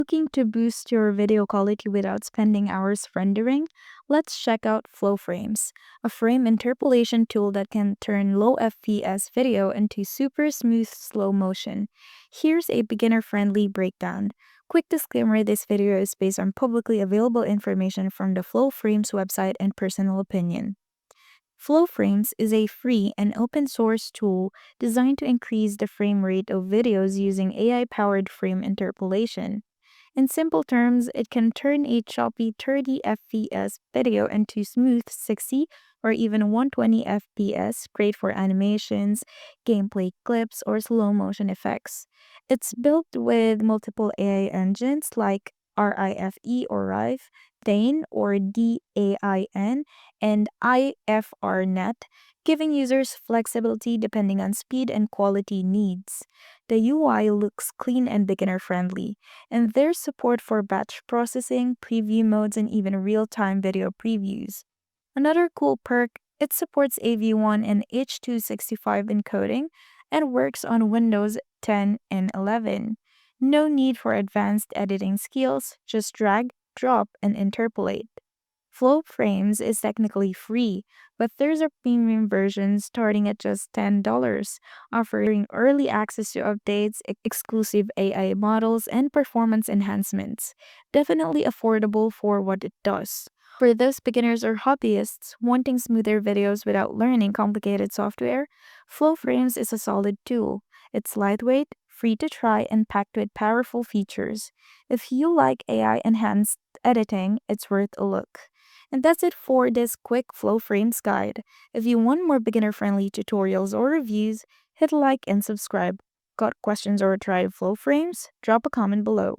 Looking to boost your video quality without spending hours rendering? Let's check out Flowframes, a frame interpolation tool that can turn low FPS video into super smooth slow motion. Here's a beginner-friendly breakdown. Quick disclaimer, this video is based on publicly available information from the Flowframes website and personal opinion. Flowframes is a free and open source tool designed to increase the frame rate of videos using AI-powered frame interpolation. In simple terms, it can turn a choppy 30 FPS video into smooth 60 or even 120 FPS, great for animations, gameplay clips, or slow motion effects. It's built with multiple AI engines like RIFE or RIFE, therein or DAIN, and IFRNet, giving users flexibility depending on speed and quality needs. The UI looks clean and beginner friendly, and there's support for batch processing, preview modes, and even real-time video previews. Another cool perk, it supports AV1 and H.265 encoding and works on Windows 10 and 11. No need for advanced editing skills, just drag, drop, and interpolate. Flowframes is technically free, but there's a premium version starting at just $10, offering early access to updates, exclusive AI models, and performance enhancements. Definitely affordable for what it does. For those beginners or hobbyists wanting smoother videos without learning complicated software, Flowframes is a solid tool. It's lightweight, free to try, and packed with powerful features. If you like AI enhanced editing, it's worth a look. And that's it for this quick Flowframes guide. If you want more beginner-friendly tutorials or reviews, hit like and subscribe. Got questions or tried Flowframes? Drop a comment below.